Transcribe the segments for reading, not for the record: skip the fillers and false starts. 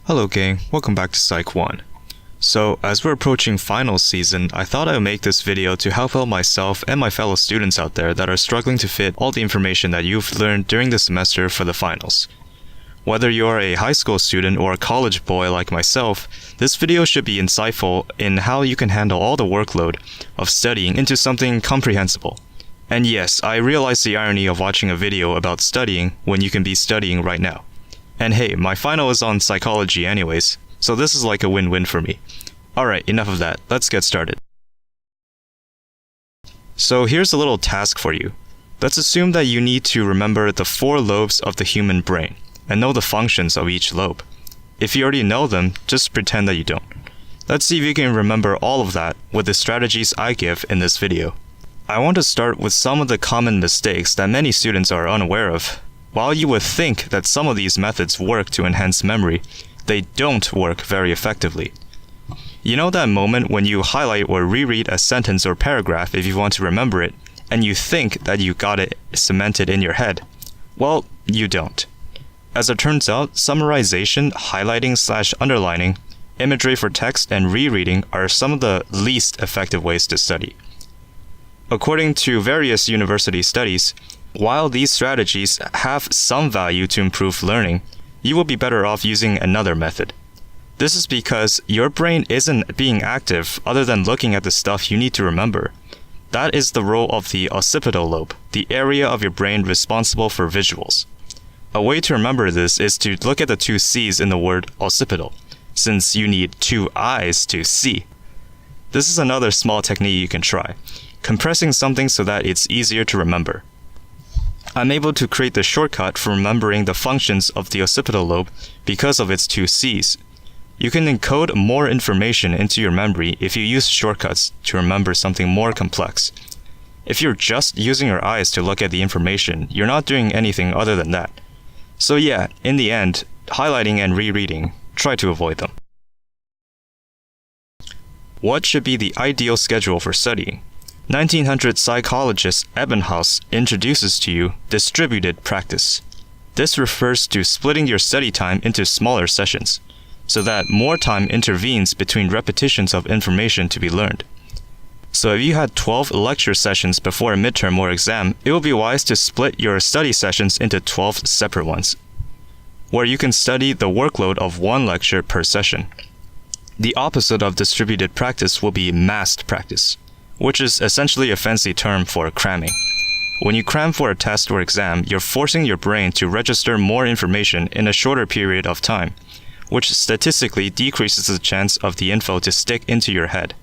Hello gang, welcome back to Psych 1. So, as we're approaching finals season, I thought I would make this video to help out myself and my fellow students out there that are struggling to fit all the information that you've learned during the semester for the finals. Whether you're a high school student or a college boy like myself, this video should be insightful in how you can handle all the workload of studying into something comprehensible. And yes, I realize the irony of watching a video about studying when you can be studying right now. And hey, my final is on psychology anyways, so this is like a win-win for me. Alright, enough of that, let's get started. So here's a little task for you. Let's assume that you need to remember the 4 lobes of the human brain, and know the functions of each lobe. If you already know them, just pretend that you don't. Let's see if you can remember all of that with the strategies I give in this video. I want to start with some of the common mistakes that many students are unaware of. While you would think that some of these methods work to enhance memory, they don't work very effectively. You know that moment when you highlight or reread a sentence or paragraph if you want to remember it, and you think that you got it cemented in your head? Well, you don't. As it turns out, summarization, highlighting/underlining, imagery for text, and rereading are some of the least effective ways to study. According to various university studies, while these strategies have some value to improve learning, you will be better off using another method. This is because your brain isn't being active other than looking at the stuff you need to remember. That is the role of the occipital lobe, the area of your brain responsible for visuals. A way to remember this is to look at the 2 C's in the word occipital, since you need 2 eyes to see. This is another small technique you can try, compressing something so that it's easier to remember. I'm able to create the shortcut for remembering the functions of the occipital lobe because of its 2 C's. You can encode more information into your memory if you use shortcuts to remember something more complex. If you're just using your eyes to look at the information, you're not doing anything other than that. So yeah, in the end, highlighting and rereading, try to avoid them. What should be the ideal schedule for studying? 1900 psychologist Ebbinghaus introduces to you distributed practice. This refers to splitting your study time into smaller sessions, so that more time intervenes between repetitions of information to be learned. So if you had 12 lecture sessions before a midterm or exam, it will be wise to split your study sessions into 12 separate ones, where you can study the workload of 1 lecture per session. The opposite of distributed practice will be massed practice, which is essentially a fancy term for cramming. When you cram for a test or exam, you're forcing your brain to register more information in a shorter period of time, which statistically decreases the chance of the info to stick into your head.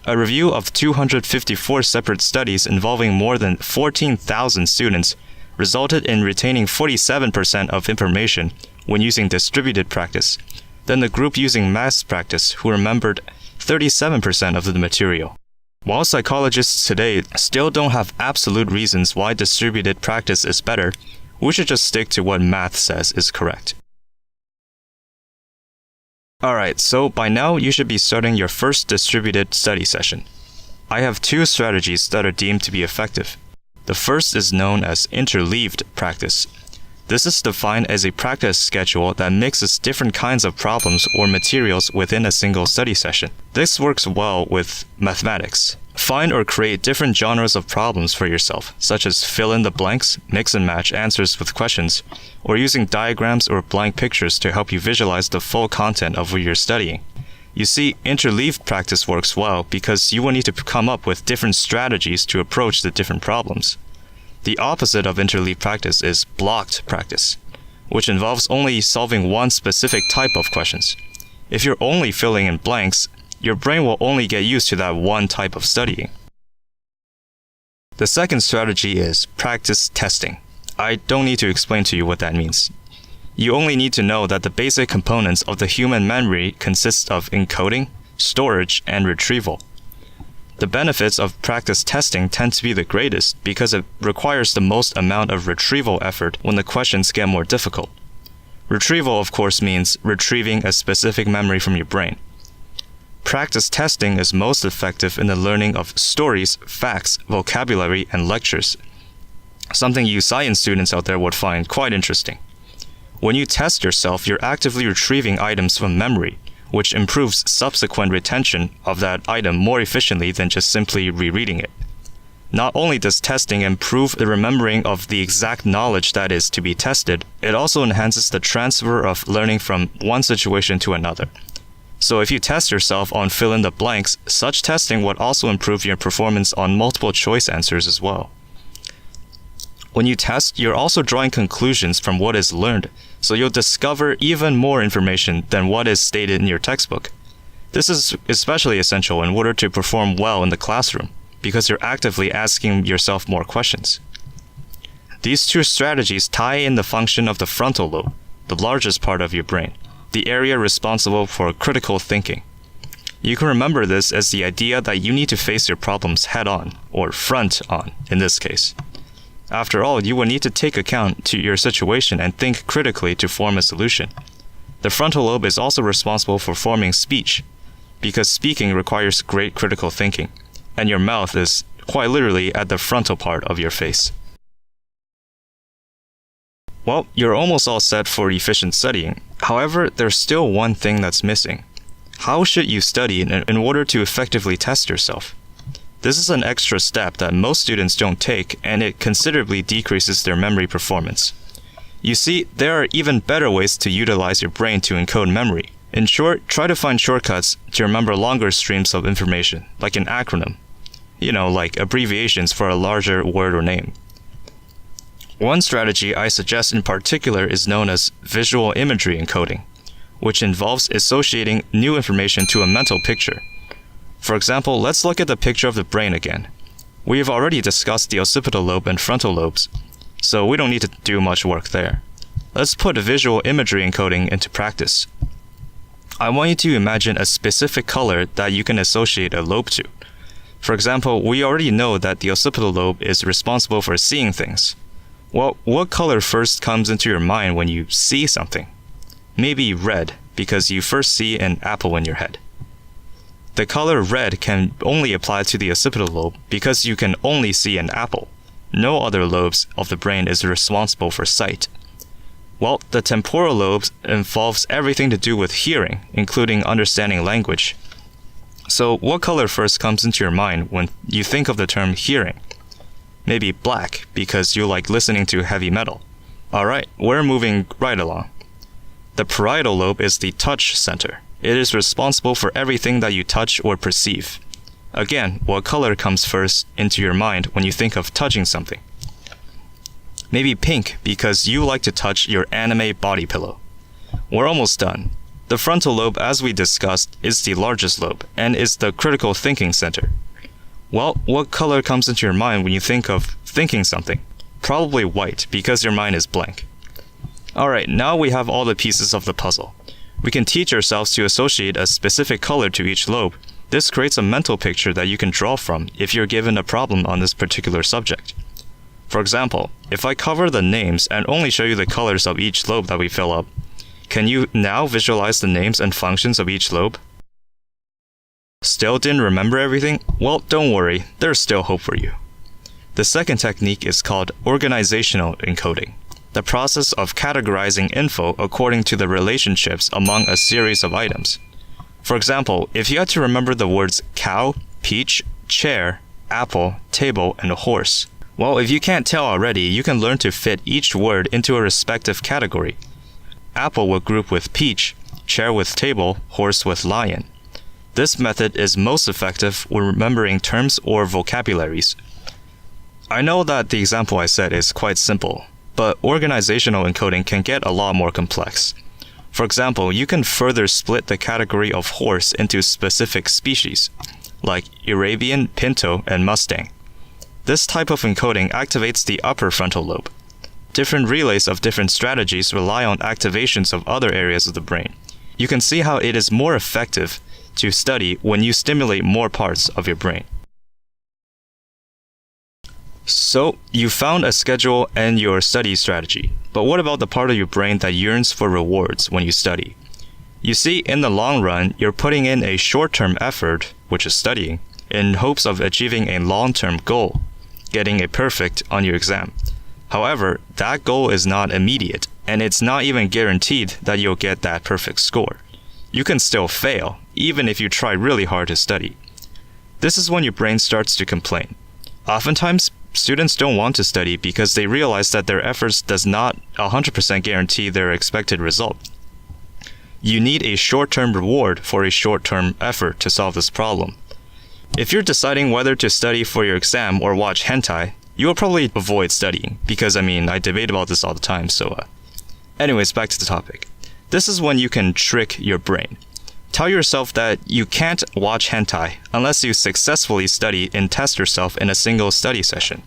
A review of 254 separate studies involving more than 14,000 students resulted in retaining 47% of information when using distributed practice, than the group using massed practice who remembered 37% of the material. While psychologists today still don't have absolute reasons why distributed practice is better, we should just stick to what math says is correct. Alright, so by now you should be starting your first distributed study session. I have 2 strategies that are deemed to be effective. The first is known as interleaved practice. This is defined as a practice schedule that mixes different kinds of problems or materials within a single study session. This works well with mathematics. Find or create different genres of problems for yourself, such as fill in the blanks, mix and match answers with questions, or using diagrams or blank pictures to help you visualize the full content of what you're studying. You see, interleaved practice works well because you will need to come up with different strategies to approach the different problems. The opposite of interleaved practice is blocked practice, which involves only solving one specific type of questions. If you're only filling in blanks, your brain will only get used to that one type of studying. The second strategy is practice testing. I don't need to explain to you what that means. You only need to know that the basic components of the human memory consist of encoding, storage, and retrieval. The benefits of practice testing tend to be the greatest because it requires the most amount of retrieval effort when the questions get more difficult. Retrieval, of course, means retrieving a specific memory from your brain. Practice testing is most effective in the learning of stories, facts, vocabulary, and lectures, something you science students out there would find quite interesting. When you test yourself, you're actively retrieving items from memory, which improves subsequent retention of that item more efficiently than just simply rereading it. Not only does testing improve the remembering of the exact knowledge that is to be tested, it also enhances the transfer of learning from one situation to another. So if you test yourself on fill in the blanks, such testing would also improve your performance on multiple choice answers as well. When you test, you're also drawing conclusions from what is learned, so you'll discover even more information than what is stated in your textbook. This is especially essential in order to perform well in the classroom, because you're actively asking yourself more questions. These two strategies tie in the function of the frontal lobe, the largest part of your brain, the area responsible for critical thinking. You can remember this as the idea that you need to face your problems head-on, or front-on in this case. After all, you will need to take account to your situation and think critically to form a solution. The frontal lobe is also responsible for forming speech, because speaking requires great critical thinking, and your mouth is quite literally at the frontal part of your face. Well, you're almost all set for efficient studying. However, there's still one thing that's missing. How should you study in order to effectively test yourself? This is an extra step that most students don't take, and it considerably decreases their memory performance. You see, there are even better ways to utilize your brain to encode memory. In short, try to find shortcuts to remember longer streams of information, like an acronym. Like abbreviations for a larger word or name. One strategy I suggest in particular is known as visual imagery encoding, which involves associating new information to a mental picture. For example, let's look at the picture of the brain again. We have already discussed the occipital lobe and frontal lobes, so we don't need to do much work there. Let's put visual imagery encoding into practice. I want you to imagine a specific color that you can associate a lobe to. For example, we already know that the occipital lobe is responsible for seeing things. Well, what color first comes into your mind when you see something? Maybe red, because you first see an apple in your head. The color red can only apply to the occipital lobe because you can only see an apple. No other lobes of the brain is responsible for sight. Well, the temporal lobes involves everything to do with hearing, including understanding language. So, what color first comes into your mind when you think of the term hearing? Maybe black, because you like listening to heavy metal. Alright, we're moving right along. The parietal lobe is the touch center. It is responsible for everything that you touch or perceive. Again, what color comes first into your mind when you think of touching something? Maybe pink, because you like to touch your anime body pillow. We're almost done. The frontal lobe, as we discussed, is the largest lobe and is the critical thinking center. Well, what color comes into your mind when you think of thinking something? Probably white, because your mind is blank. Alright, now we have all the pieces of the puzzle. We can teach ourselves to associate a specific color to each lobe. This creates a mental picture that you can draw from if you're given a problem on this particular subject. For example, if I cover the names and only show you the colors of each lobe that we fill up, can you now visualize the names and functions of each lobe? Still didn't remember everything? Well, don't worry, there's still hope for you. The second technique is called organizational encoding, the process of categorizing info according to the relationships among a series of items. For example, if you had to remember the words cow, peach, chair, apple, table, and horse, well, if you can't tell already, you can learn to fit each word into a respective category. Apple will group with peach, chair with table, horse with lion. This method is most effective when remembering terms or vocabularies. I know that the example I said is quite simple, but organizational encoding can get a lot more complex. For example, you can further split the category of horse into specific species, like Arabian, Pinto, and Mustang. This type of encoding activates the upper frontal lobe. Different relays of different strategies rely on activations of other areas of the brain. You can see how it is more effective to study when you stimulate more parts of your brain. So, you found a schedule and your study strategy, but what about the part of your brain that yearns for rewards when you study? You see, in the long run, you're putting in a short-term effort, which is studying, in hopes of achieving a long-term goal, getting a perfect on your exam. However, that goal is not immediate, and it's not even guaranteed that you'll get that perfect score. You can still fail, even if you try really hard to study. This is when your brain starts to complain. Oftentimes, students don't want to study because they realize that their efforts does not 100% guarantee their expected result. You need a short-term reward for a short-term effort to solve this problem. If you're deciding whether to study for your exam or watch hentai, you will probably avoid studying because, I debate about this all the time, Anyways, back to the topic. This is when you can trick your brain. Tell yourself that you can't watch hentai unless you successfully study and test yourself in a single study session.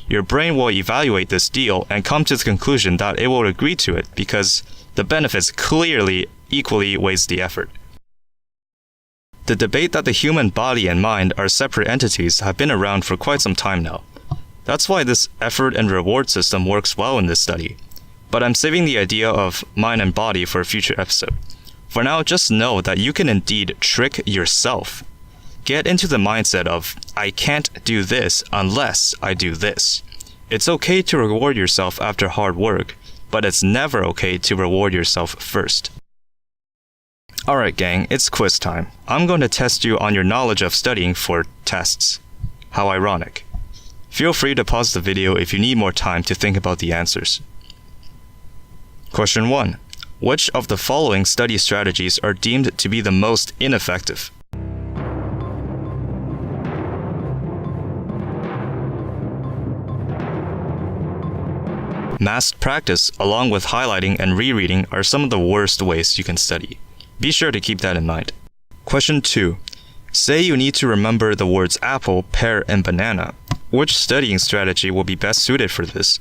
Your brain will evaluate this deal and come to the conclusion that it will agree to it because the benefits clearly equally weighs the effort. The debate that the human body and mind are separate entities have been around for quite some time now. That's why this effort and reward system works well in this study. But I'm saving the idea of mind and body for a future episode. For now, just know that you can indeed trick yourself. Get into the mindset of, I can't do this unless I do this. It's okay to reward yourself after hard work, but it's never okay to reward yourself first. Alright gang, it's quiz time. I'm going to test you on your knowledge of studying for tests. How ironic. Feel free to pause the video if you need more time to think about the answers. Question 1. Which of the following study strategies are deemed to be the most ineffective? Massed practice, along with highlighting and rereading, are some of the worst ways you can study. Be sure to keep that in mind. Question 2. Say you need to remember the words apple, pear, and banana. Which studying strategy will be best suited for this?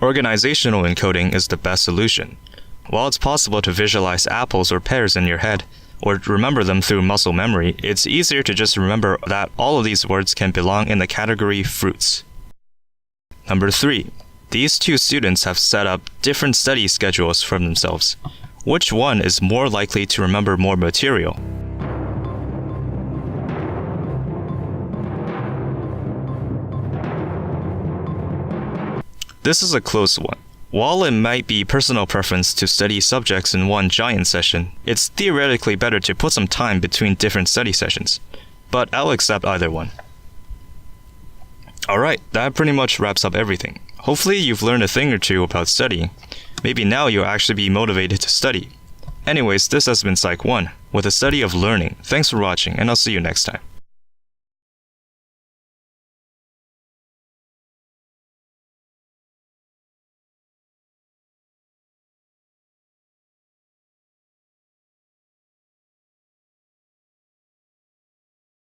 Organizational encoding is the best solution. While it's possible to visualize apples or pears in your head, or remember them through muscle memory, it's easier to just remember that all of these words can belong in the category fruits. Number 3. These two students have set up different study schedules for themselves. Which one is more likely to remember more material? This is a close one. While it might be personal preference to study subjects in one giant session, it's theoretically better to put some time between different study sessions. But I'll accept either one. Alright, that pretty much wraps up everything. Hopefully you've learned a thing or two about studying. Maybe now you'll actually be motivated to study. Anyways, this has been Psych 1, with a study of learning. Thanks for watching, and I'll see you next time.